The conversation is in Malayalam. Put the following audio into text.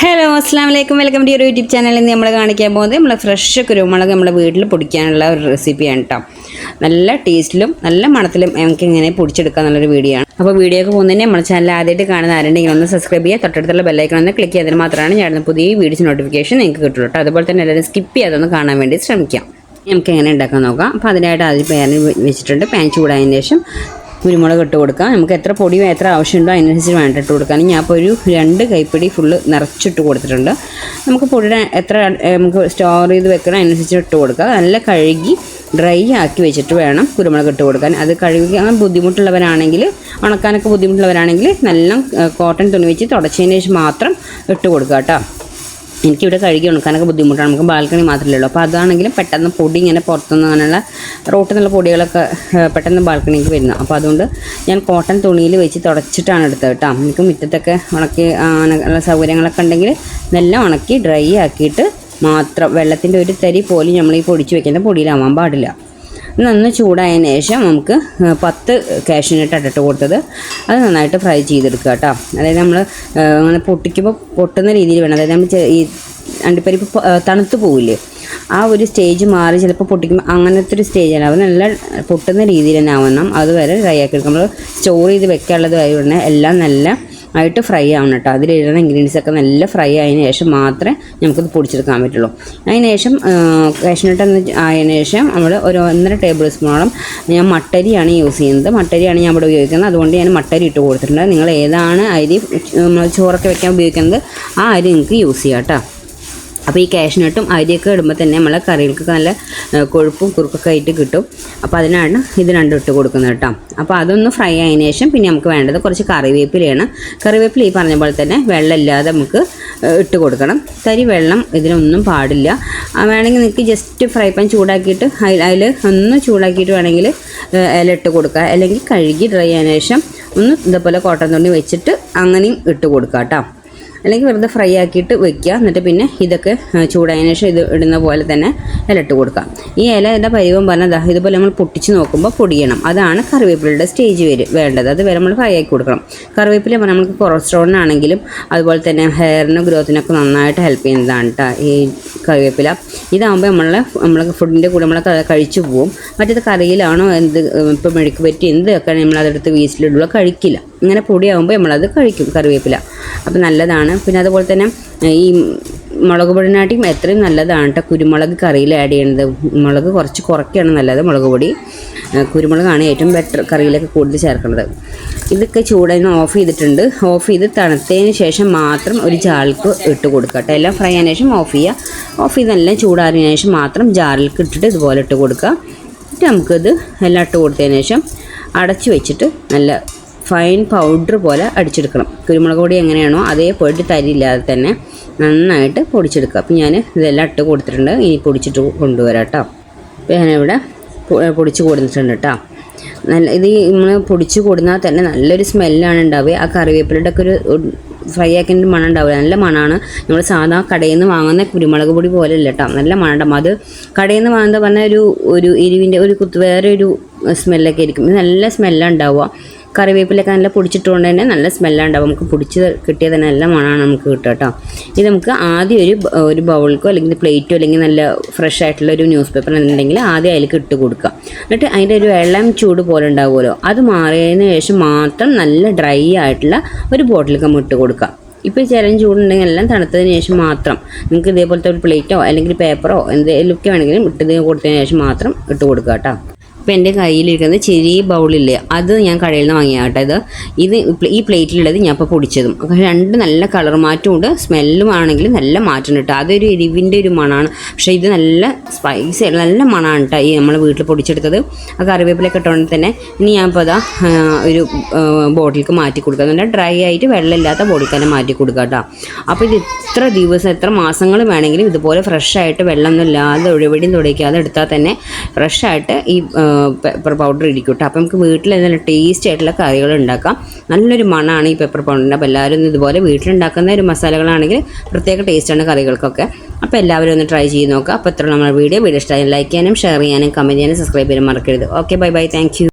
ഹലോ അസ്സലാമലൈക്കും വെൽക്കം ടു യൂട്യൂബ് ചാനലിൽ നമ്മൾ കാണിക്കാൻ പോകുന്നത് നമ്മൾ ഫ്രഷ് കുരുമുളക് നമ്മുടെ വീട്ടിൽ പൊടിക്കാനുള്ള ഒരു റെസിപ്പിയാണ് കേട്ടോ. നല്ല ടേസ്റ്റിലും നല്ല മണത്തിലും നമുക്ക് ഇങ്ങനെ പൊടിച്ചെടുക്കുക എന്നുള്ളൊരു വീഡിയോ ആണ്. അപ്പോൾ വീഡിയോക്ക് പോകുന്നതിന് നമ്മുടെ ചാനൽ ആദ്യമായിട്ട് കാണുന്ന ആരുണ്ടെങ്കിൽ ഒന്ന് സബ്സ്ക്രൈബ് ചെയ്യുക, തൊട്ടടുത്തുള്ള ബെല്ലൈക്കൺ ഒന്ന് ക്ലിക്ക് ചെയ്തതിന് മാത്രമാണ് ഞാൻ പുതിയ വീഡിയോസ് നോട്ടിഫിക്കേഷൻ നിങ്ങൾക്ക് കിട്ടുള്ളൂ കേട്ടോ. അതുപോലെ തന്നെ എല്ലാവരും സ്കിപ്പ് ചെയ്യാതൊന്ന് കാണാൻ വേണ്ടി ശ്രമിക്കാം. നമുക്ക് എങ്ങനെ ഉണ്ടാക്കാൻ നോക്കാം. അപ്പോൾ അതിനായിട്ട് ആദ്യം പാൻ വെച്ചിട്ടുണ്ട്. പാൻ ചൂടായതിന് ശേഷം കുരുമുളക് ഇട്ട് കൊടുക്കാം. നമുക്ക് എത്ര പൊടി എത്ര ആവശ്യമുണ്ടോ അതിനനുസരിച്ച് വേണ്ട ഇട്ട് കൊടുക്കാൻ. ഞാൻ അപ്പോൾ ഒരു 2 കൈപ്പിടി ഫുള്ള് നിറച്ചിട്ട് കൊടുത്തിട്ടുണ്ട്. നമുക്ക് പൊടിയുടെ എത്ര നമുക്ക് സ്റ്റോർ ചെയ്ത് വെക്കണം അതിനനുസരിച്ച് ഇട്ട് കൊടുക്കുക. നല്ല കഴുകി ഡ്രൈ ആക്കി വെച്ചിട്ട് വേണം കുരുമുളക് ഇട്ട് കൊടുക്കാൻ. അത് കഴുകാൻ ബുദ്ധിമുട്ടുള്ളവരാണെങ്കിൽ, ഉണക്കാനൊക്കെ ബുദ്ധിമുട്ടുള്ളവരാണെങ്കിൽ നല്ല കോട്ടൺ തുണി വെച്ച് തുടച്ചതിന് ശേഷം മാത്രം ഇട്ട് കൊടുക്കുക കേട്ടോ. എനിക്കിവിടെ കഴുകി ഉണക്കാനൊക്കെ ബുദ്ധിമുട്ടാണ്, നമുക്ക് ബാൽക്കണി മാത്രമേ ഉള്ളൂ. അപ്പോൾ അതാണെങ്കിലും പെട്ടെന്ന് പൊടി ഇങ്ങനെ പുറത്തുനിന്ന് അങ്ങനെയുള്ള റോട്ടിൽ നിന്നുള്ള പൊടികളൊക്കെ പെട്ടെന്ന് ബാൽക്കണിക്ക് വരുന്നു. അപ്പോൾ അതുകൊണ്ട് ഞാൻ കോട്ടൺ തുണിയിൽ വെച്ച് തുടച്ചിട്ടാണ് എടുത്തത് കേട്ടോ. നമുക്ക് മുറ്റത്തൊക്കെ ഉണക്കി അങ്ങനെയുള്ള സൗകര്യങ്ങളൊക്കെ ഉണ്ടെങ്കിൽ നല്ല ഉണക്കി ഡ്രൈ ആക്കിയിട്ട് മാത്രം, വെള്ളത്തിൻ്റെ ഒരു തരി പോലും നമ്മൾ ഈ പൊടിച്ച് വെക്കുന്ന പൊടിയിലാവാൻ പാടില്ല. നന്ന് ചൂടായതിന് ശേഷം നമുക്ക് 10 കാഷ്യൂനട്ട് ഇട്ടിട്ട് കൊടുത്തത് അത് നന്നായിട്ട് ഫ്രൈ ചെയ്തെടുക്കുക കേട്ടോ. അതായത് നമ്മൾ അങ്ങനെ പൊട്ടിക്കുമ്പോൾ പൊട്ടുന്ന രീതിയിൽ വേണം. അതായത് നമ്മൾ ഈ അണ്ടിപ്പരിപ്പ് തണുത്ത് പോവില്ലേ, ആ ഒരു സ്റ്റേജ് മാറി ചിലപ്പോൾ പൊട്ടിക്കുമ്പോൾ അങ്ങനത്തെ ഒരു സ്റ്റേജാണ്. അത് നല്ല പൊട്ടുന്ന രീതിയിൽ തന്നെ ആവണം. അതുവരെ ഫ്രൈ ആക്കി എടുക്കും. നമ്മൾ സ്റ്റോർ ചെയ്ത് വെക്കാനുള്ളതായി ഉടനെ എല്ലാം നല്ല ആയിട്ട് ഫ്രൈ ആവണം കേട്ടോ. അതിലിടുന്ന ഇൻഗ്രീഡിയൻസൊക്കെ നല്ല ഫ്രൈ ആയതിനു ശേഷം മാത്രമേ നമുക്കത് പൊടിച്ചെടുക്കാൻ പറ്റുള്ളൂ. അതിന് ശേഷം കാഷ്യൂനട്ട് ആയതിനു ശേഷം നമ്മൾ ഒരു 1.5 ടേബിൾ സ്പൂണോളം ഞാൻ മട്ടരിയാണ് യൂസ് ചെയ്യുന്നത്. മട്ടരിയാണ് ഞാൻ ഇവിടെ ഉപയോഗിക്കുന്നത്. അതുകൊണ്ട് ഞാൻ മട്ടരി ഇട്ട് കൊടുത്തിട്ടുണ്ട്. നിങ്ങൾ ഏതാണ് അരി ചോറൊക്കെ വെക്കാൻ ഉപയോഗിക്കുന്നത് ആ അരി നിങ്ങൾക്ക് യൂസ് ചെയ്യാം കേട്ടോ. അപ്പോൾ ഈ കാഷ്യൂനട്ടും അരിയൊക്കെ ഇടുമ്പോൾ തന്നെ നമ്മളെ കറികൾക്കൊക്കെ നല്ല കൊഴുപ്പും കുറുക്കൊക്കെ ആയിട്ട് കിട്ടും. അപ്പോൾ അതിനാണ് ഇത് രണ്ടും ഇട്ട് കൊടുക്കുന്നത് കേട്ടോ. അപ്പോൾ അതൊന്ന് ഫ്രൈ ആയതിനു ശേഷം പിന്നെ നമുക്ക് വേണ്ടത് കുറച്ച് കറിവേപ്പിലയാണ്. കറിവേപ്പില ഈ പറഞ്ഞ പോലെ തന്നെ വെള്ളമില്ലാതെ നമുക്ക് ഇട്ട് കൊടുക്കണം. തരി വെള്ളം ഇതിനൊന്നും പാടില്ല. വേണമെങ്കിൽ നിങ്ങൾക്ക് ജസ്റ്റ് ഫ്രൈ പാൻ ചൂടാക്കിയിട്ട് അതിൽ ഒന്ന് ചൂടാക്കിയിട്ട് വേണമെങ്കിൽ ഇല ഇട്ട് കൊടുക്കുക. അല്ലെങ്കിൽ കഴുകി ഡ്രൈ ആയതിനു ശേഷം ഒന്ന് ഇതേപോലെ കോട്ടൺ തുണി വെച്ചിട്ട് അങ്ങനെയും ഇട്ട് കൊടുക്കുക കേട്ടോ. അല്ലെങ്കിൽ വെറുതെ ഫ്രൈ ആക്കിയിട്ട് വെക്കുക. എന്നിട്ട് പിന്നെ ഇതൊക്കെ ചൂടായതിനു ശേഷം ഇത് ഇടുന്ന പോലെ തന്നെ ഇല ഇട്ട് കൊടുക്കുക. ഈ ഇല പരിവം പറഞ്ഞാൽ ഇതുപോലെ നമ്മൾ പൊട്ടിച്ച് നോക്കുമ്പോൾ പൊടിയണം. അതാണ് കറിവേപ്പിലയുടെ സ്റ്റേജ് വേണ്ടത്. അത് വരെ നമ്മൾ ഫ്രൈ ആക്കി കൊടുക്കണം. കറിവേപ്പില പറഞ്ഞാൽ നമുക്ക് കൊളസ്ട്രോളിനാണെങ്കിലും അതുപോലെ തന്നെ ഹെയറിനും ഗ്രോത്തിനൊക്കെ നന്നായിട്ട് ഹെൽപ്പ് ചെയ്യുന്നതാണ് കേട്ടോ ഈ കറിവേപ്പില. ഇതാകുമ്പോൾ നമ്മൾ ഫുഡിൻ്റെ കൂടെ നമ്മൾ കഴിച്ചു പോവും. മറ്റേത് കറിയിലാണോ ഇപ്പോൾ മെഴുക്ക് പറ്റി എന്തൊക്കെ നമ്മളതെടുത്ത് വീസിലിടുക, കഴിക്കില്ല. ഇങ്ങനെ പൊടിയാകുമ്പോൾ നമ്മളത് കഴിക്കും കറിവേപ്പില. അപ്പോൾ നല്ലതാണ്. പിന്നെ അതുപോലെ തന്നെ ഈ മുളക് പൊടിനാട്ടിയും എത്രയും നല്ലതാണ് കേട്ടോ കുരുമുളക് കറിയിൽ ആഡ് ചെയ്യുന്നത്. മുളക് കുറച്ച് കുറയ്ക്കുകയാണ് നല്ലത്. മുളക് പൊടി കുരുമുളകാണ് ഏറ്റവും ബെറ്റർ കറിയിലൊക്കെ കൂടുതൽ ചേർക്കുന്നത്. ഇതൊക്കെ ചൂടായി ഓഫ് ചെയ്തിട്ടുണ്ട്. ഓഫ് ചെയ്ത് തണുത്തതിന് ശേഷം മാത്രം ഒരു ജാറിലേക്ക് ഇട്ട് കൊടുക്കുക കേട്ടോ. എല്ലാം ഫ്രൈ ആയതിനു ശേഷം ഓഫ് ചെയ്യുക. ഓഫ് ചെയ്ത് എല്ലാം ചൂടാറിയതിനു ശേഷം മാത്രം ജാറിലേക്ക് ഇട്ടിട്ട് ഇതുപോലെ ഇട്ട് കൊടുക്കുക. എന്നിട്ട് നമുക്കിത് എല്ലാം ഇട്ട് കൊടുത്തതിന് ശേഷം അടച്ചു വെച്ചിട്ട് നല്ല ഫൈൻ പൗഡർ പോലെ അടിച്ചെടുക്കണം. കുരുമുളക് പൊടി എങ്ങനെയാണോ അതേപോലെ തരിയില്ലാതെ തന്നെ നന്നായിട്ട് പൊടിച്ചെടുക്കുക. അപ്പോൾ ഞാൻ ഇതെല്ലാം ഇട്ട് കൊടുത്തിട്ടുണ്ട്. ഇനി പൊടിച്ചിട്ട് കൊണ്ടുവരാം കേട്ടോ. അപ്പോൾ ഞാനിവിടെ പൊടിച്ച് കൊടുത്തിട്ടുണ്ട് കേട്ടോ. നല്ല ഇത് നമ്മൾ പൊടിച്ച് കൊടുന്നാൽ തന്നെ നല്ലൊരു സ്മെല്ലാണ് ഉണ്ടാവുക. ആ കറിവേപ്പിലയുടെ ഒക്കെ ഒരു ഫ്രൈ ആക്കിൻ്റെ മണം ഉണ്ടാവില്ല. നല്ല മണമാണ്. നമ്മൾ സാധാ കടയിൽ നിന്ന് വാങ്ങുന്ന കുരുമുളക് പൊടി പോലെ അല്ല കേട്ടോ. നല്ല മണം ഉണ്ടാവും. അത് കടയിൽ നിന്ന് വാങ്ങുന്നത് പറഞ്ഞാൽ ഒരു എരിവിൻ്റെ ഒരു വേറെ ഒരു സ്മെല്ലൊക്കെ ആയിരിക്കും. ഇത് നല്ല സ്മെല്ലാണ് ഉണ്ടാവുക. കറിവേപ്പിലൊക്കെ നല്ല പൊടിച്ചിട്ടുകൊണ്ട് തന്നെ നല്ല സ്മെല്ലുണ്ടാവും. നമുക്ക് പൊടിച്ച് കിട്ടിയാൽ തന്നെ നല്ല മണമാണ് നമുക്ക് കിട്ടുക കേട്ടോ. ഇത് നമുക്ക് ആദ്യം ഒരു ബൗളിക്കോ അല്ലെങ്കിൽ പ്ലേറ്റോ അല്ലെങ്കിൽ നല്ല ഫ്രഷ് ആയിട്ടുള്ള ഒരു ന്യൂസ് പേപ്പർ ഉണ്ടെങ്കിൽ ആദ്യം അതിലേക്ക് ഇട്ട് കൊടുക്കുക. എന്നിട്ട് അതിൻ്റെ ഒരു വെള്ളം ചൂട് പോലെ ഉണ്ടാവുമല്ലോ, അത് മാറിയതിന് ശേഷം മാത്രം നല്ല ഡ്രൈ ആയിട്ടുള്ള ഒരു ബോട്ടിലേക്ക് നമ്മൾ ഇട്ട് കൊടുക്കുക. ഇപ്പോൾ ചെറിയ ചൂടുണ്ടെങ്കിൽ എല്ലാം തണുത്തതിന് ശേഷം മാത്രം നിങ്ങൾക്ക് ഇതേപോലത്തെ ഒരു പ്ലേറ്റോ അല്ലെങ്കിൽ പേപ്പറോ എന്തെങ്കിലുമൊക്കെ വേണമെങ്കിലും ഇട്ടത് കൊടുത്തതിന് ശേഷം മാത്രം ഇട്ട് കൊടുക്കുക കേട്ടോ. ഇപ്പോൾ എൻ്റെ കയ്യിലിരിക്കുന്നത് ചെറിയ ബൗളില്ലേ, അത് ഞാൻ കടയിൽ നിന്ന് വാങ്ങിയ കേട്ടോ. ഇത് ഈ പ്ലേറ്റിലുള്ളത് ഞാൻ ഇപ്പോൾ പൊടിച്ചതും. രണ്ട് നല്ല കളർ മാറ്റമുണ്ട്, സ്മെല്ലും ആണെങ്കിൽ നല്ല മാറ്റം കേട്ടോ. അതൊരു എരിവിൻ്റെ ഒരു മണമാണ്. പക്ഷേ ഇത് നല്ല സ്പൈസി ആയിട്ട് നല്ല മണമാണ് കേട്ടോ ഈ നമ്മൾ വീട്ടിൽ പൊടിച്ചെടുത്തത്. ആ കറിവേപ്പിലൊക്കെ ഇട്ടുകൊണ്ട് തന്നെ ഇനി ഞാൻ ഇപ്പോൾ ഒരു ബോട്ടിലേക്ക് മാറ്റി കൊടുക്കുക. അതുകൊണ്ട് ഡ്രൈ ആയിട്ട് വെള്ളമില്ലാത്ത ബോട്ടിൽ തന്നെ മാറ്റി കൊടുക്കുക കേട്ടോ. അപ്പോൾ ഇത് എത്ര ദിവസം എത്ര മാസങ്ങൾ വേണമെങ്കിലും ഇതുപോലെ ഫ്രഷായിട്ട് വെള്ളമൊന്നും ഇല്ലാതെ ഒഴിവടിയും തുടയ്ക്കാതെ എടുത്താൽ തന്നെ ഫ്രഷായിട്ട് ഈ പെപ്പർ പൗഡർ ഇരിക്കും കേട്ടോ. അപ്പോൾ നമുക്ക് വീട്ടിൽ നല്ല ടേസ്റ്റി ആയിട്ടുള്ള കറികൾ ഉണ്ടാക്കാം. നല്ലൊരു മണമാണ് ഈ പെപ്പർ പൗഡറിൻ്റെ. അപ്പോൾ എല്ലാവരും ഇതുപോലെ വീട്ടിലുണ്ടാക്കുന്ന ഒരു മസാലകളാണെങ്കിൽ പ്രത്യേക ടേസ്റ്റാണ് കറികൾക്കൊക്കെ. അപ്പോൾ എല്ലാവരും ഒന്ന് ട്രൈ ചെയ്ത് നോക്കുക. അപ്പോൾ ഇത്ര നമ്മുടെ വീഡിയോ ഇഷ്ടമായി ലൈക്ക് ചെയ്യാനും ഷെയർ ചെയ്യാനും കമൻറ്റ് ചെയ്യാനും സബ്സ്ക്രൈബ് ചെയ്യാനും മറക്കരുത്. Okay, bye bye, thank you.